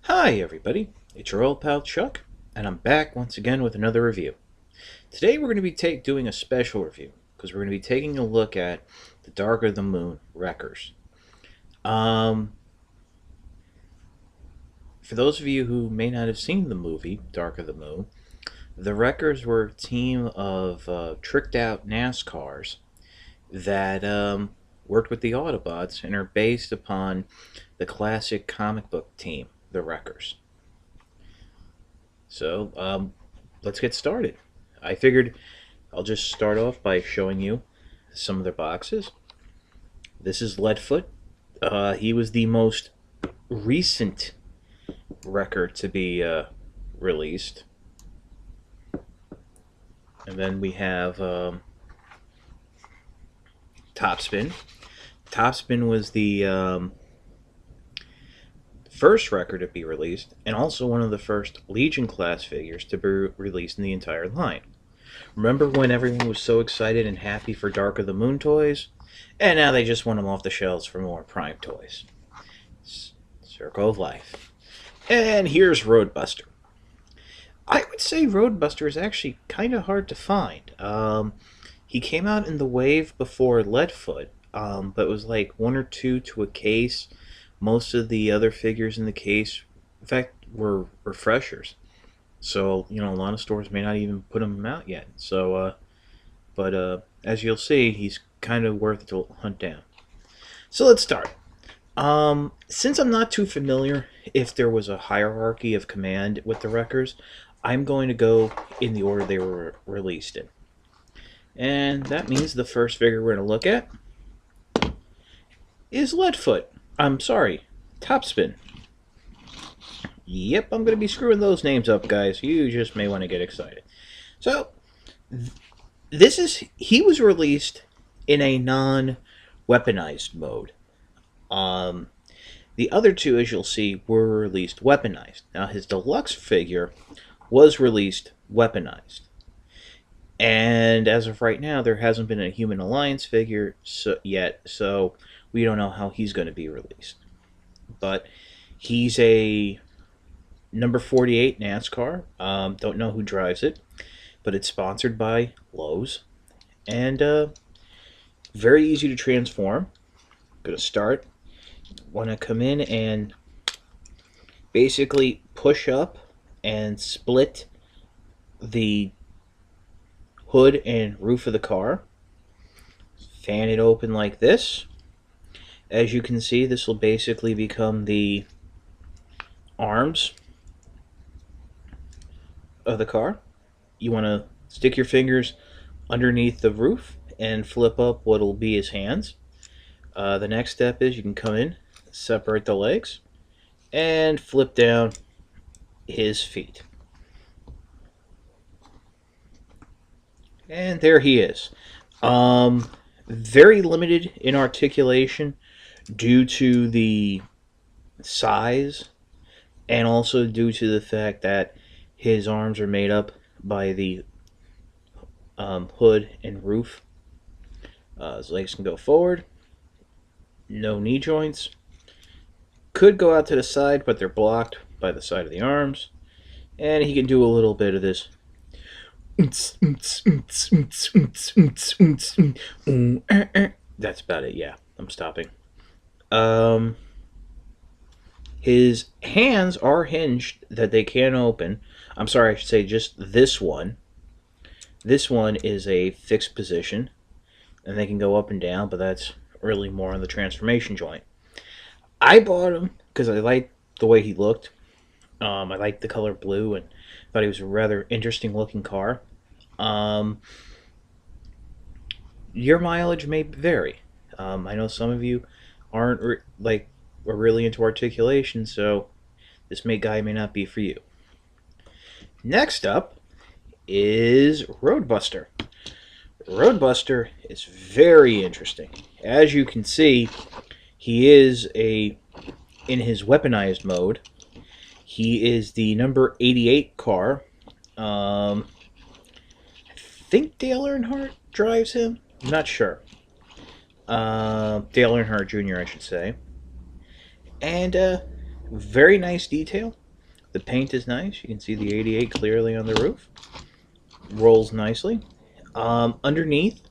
Hi everybody, it's your old pal Chuck, and I'm back once again with another review. Today we're going to be doing a special review, because we're going to be taking a look at the Dark of the Moon Wreckers. Um, for those of you who may not have seen the movie Dark of the Moon, the Wreckers were a team of tricked out NASCARs that worked with the Autobots and are based upon the classic comic book team, the Wreckers. So, let's get started. I figured I'll just start off by showing you some of their boxes. This is Leadfoot. He was the most recent record to be released. And then we have Topspin. Topspin was the first record to be released, and also one of the first Legion class figures to be released in the entire line. Remember when everyone was so excited and happy for Dark of the Moon toys? And now they just want them off the shelves for more Prime toys. Circle of life. And here's Roadbuster. I would say Roadbuster is actually kind of hard to find. He came out in the wave before Leadfoot, but it was like one or two to a case. Most of the other figures in the case, in fact, were refreshers. So, a lot of stores may not even put them out yet. So, but as you'll see, he's kind of worth it to hunt down. So let's start. Since I'm not too familiar if there was a hierarchy of command with the Wreckers, I'm going to go in the order they were released in. And that means the first figure we're going to look at is Leadfoot. I'm sorry, Topspin. Yep, I'm going to be screwing those names up, guys. You just may want to get excited. So, he was released in a non-weaponized mode. The other two, as you'll see, were released weaponized. Now, his deluxe figure was released weaponized. And as of right now, there hasn't been a Human Alliance figure yet, so we don't know how he's going to be released. But he's a number 48 NASCAR. Don't know who drives it, but it's sponsored by Lowe's. And very easy to transform. Going to start. Want to come in and basically push up and split the hood and roof of the car. Fan it open like this. As you can see, this will basically become the arms of the car. You want to stick your fingers underneath the roof and flip up what will be his hands. The next step is you can come in, separate the legs, and flip down his feet. And there he is. Very limited in articulation due to the size and also due to the fact that his arms are made up by the hood and roof. His legs can go forward. No knee joints. Could go out to the side, but they're blocked by the side of the arms. And he can do a little bit of this. That's about it, yeah. I'm stopping. His hands are hinged that they can open. I'm sorry, I should say just this one. This one is a fixed position, and they can go up and down, but that's really more on the transformation joint. I bought him because I liked the way he looked. I liked the color blue and thought he was a rather interesting looking car. Your mileage may vary. I know some of you aren't are really into articulation, so this guy may not be for you. Next up is Roadbuster. Roadbuster is very interesting. As you can see, he is in his weaponized mode. He is the number 88 car. I think Dale Earnhardt drives him. I'm not sure. Dale Earnhardt Jr., I should say. And Very nice detail. The paint is nice. You can see the 88 clearly on the roof. Rolls nicely. Underneath,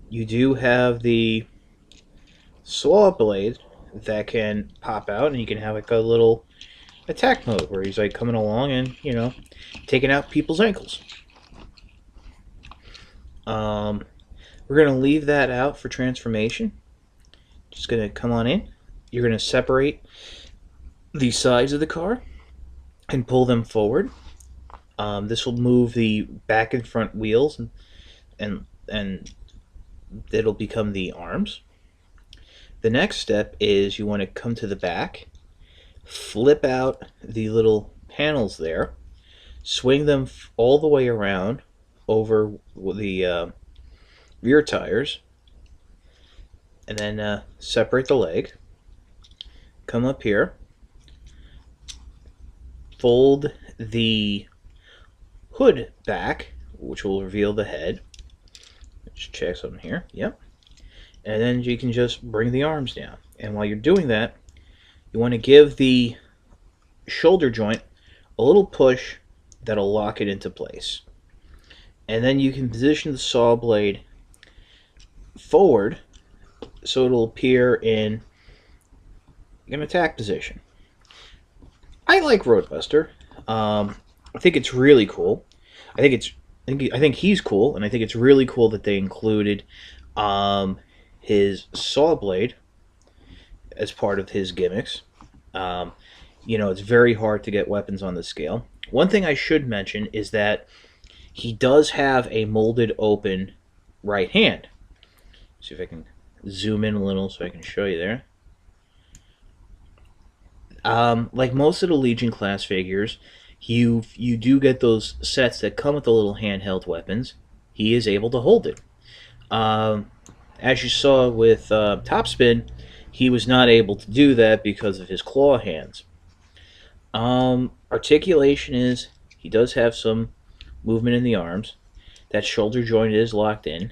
you do have the saw blade that can pop out, and you can have like a little attack mode where he's like coming along and, you know, taking out people's ankles. We're going to leave that out for transformation. Just going to come on in. You're going to separate the sides of the car and pull them forward. This will move the back and front wheels, and it'll become the arms. The next step is you want to come to the back, flip out the little panels there, swing them all the way around over the rear tires, and then separate the leg. Come up here, fold the hood back, which will reveal the head. Let's check something here. Yep. And then you can just bring the arms down. And while you're doing that, you want to give the shoulder joint a little push that'll lock it into place. And then you can position the saw blade forward so it'll appear in an attack position. I like Roadbuster. I think it's really cool. I think he's cool, and I think it's really cool that they included his saw blade as part of his gimmicks. You know, it's very hard to get weapons on this scale. One thing I should mention is that he does have a molded open right hand. See if I can zoom in a little so I can show you there. Like most of the Legion class figures, you do get those sets that come with the little handheld weapons. He is able to hold it. As you saw with Topspin, he was not able to do that because of his claw hands. Articulation is, he does have some movement in the arms. That shoulder joint is locked in.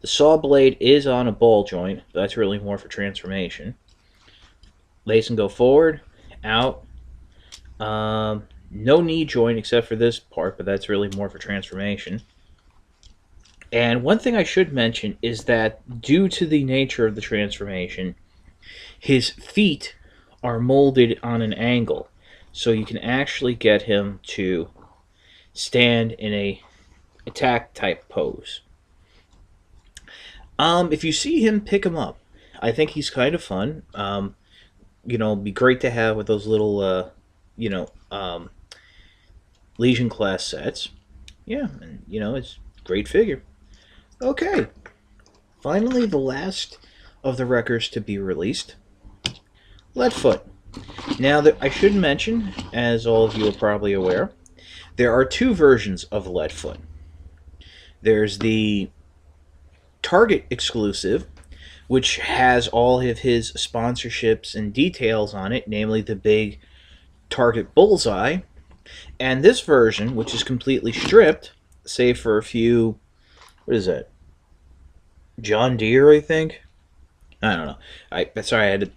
The saw blade is on a ball joint, but that's really more for transformation. Lace and go forward, out. No knee joint except for this part, but that's really more for transformation. And one thing I should mention is that due to the nature of the transformation, his feet are molded on an angle, so you can actually get him to stand in a attack type pose. If you see him, pick him up. I think he's kind of fun. You know, be great to have with those little, you know, Legion class sets. Yeah, and you know, it's a great figure. Okay, finally the last of the wreckers to be released, Leadfoot. Now, I should mention, as all of you are probably aware, there are two versions of Leadfoot. There's the Target exclusive, which has all of his sponsorships and details on it, namely the big Target bullseye. And this version, which is completely stripped, save for a few, what is that? John Deere, I think? I don't know. Sorry, I had to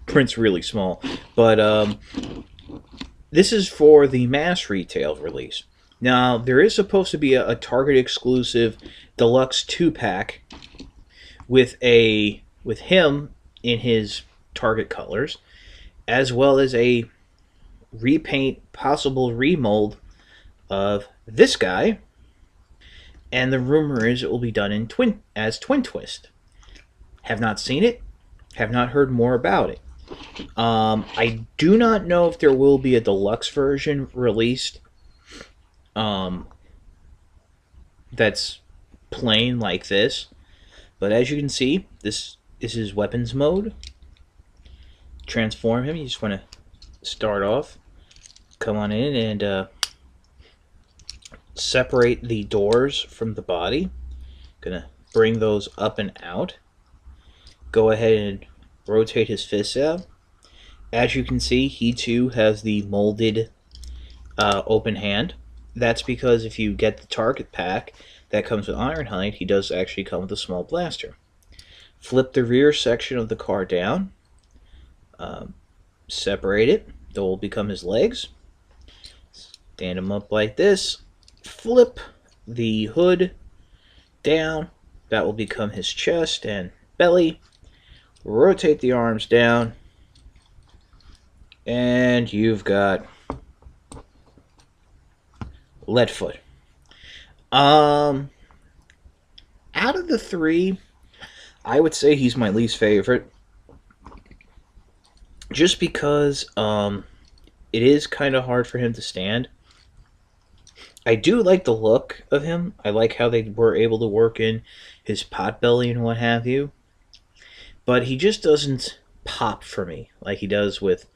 print's really small. But this is for the mass retail release. Now, there is supposed to be a Target exclusive deluxe 2-pack with him in his Target colors, as well as a repaint, possible remold of this guy. And the rumor is it will be done in as Twin Twist. Have not seen it, have not heard more about it. I do not know if there will be a deluxe version released that's plain like this. But as you can see, this is his weapons mode. Transform him. You just want to start off, come on in and separate the doors from the body. Gonna bring those up and out. Go ahead and rotate his fists out. As you can see, he too has the molded open hand. That's because if you get the Target pack that comes with Ironhide, he does actually come with a small blaster. Flip the rear section of the car down. separate it. That will become his legs. Stand him up like this. Flip the hood down. That will become his chest and belly. Rotate the arms down. And you've got Leadfoot. Out of the three, I would say he's my least favorite. Just because it is kind of hard for him to stand. I do like the look of him. I like how they were able to work in his pot belly and what have you. But he just doesn't pop for me like he does with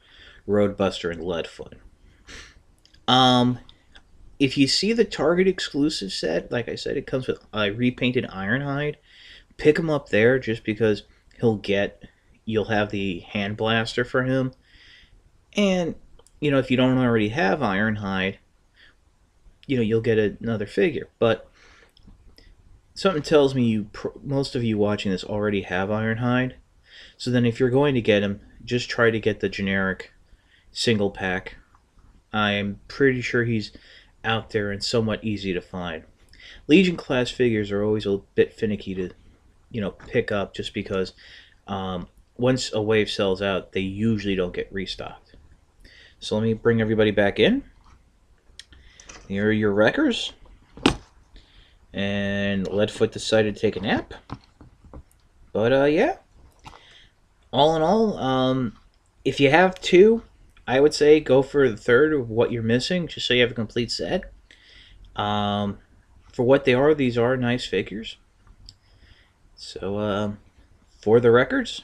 Roadbuster and Leadfoot. If you see the Target exclusive set, like I said, it comes with a repainted Ironhide. Pick him up there just because you'll have the hand blaster for him. And, if you don't already have Ironhide, you'll get another figure. But something tells me most of you watching this already have Ironhide. So then if you're going to get him, just try to get the generic single pack. I'm pretty sure he's out there and somewhat easy to find. Legion class figures are always a bit finicky to pick up, just because once a wave sells out, they usually don't get restocked. So let me bring everybody back in. Here are your wreckers. And Leadfoot decided to take a nap. But yeah, all in all, if you have two, I would say go for the third of what you're missing, just so you have a complete set. For what they are, these are nice figures. So, for the records,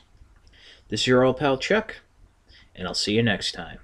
this is your old pal Chuck, and I'll see you next time.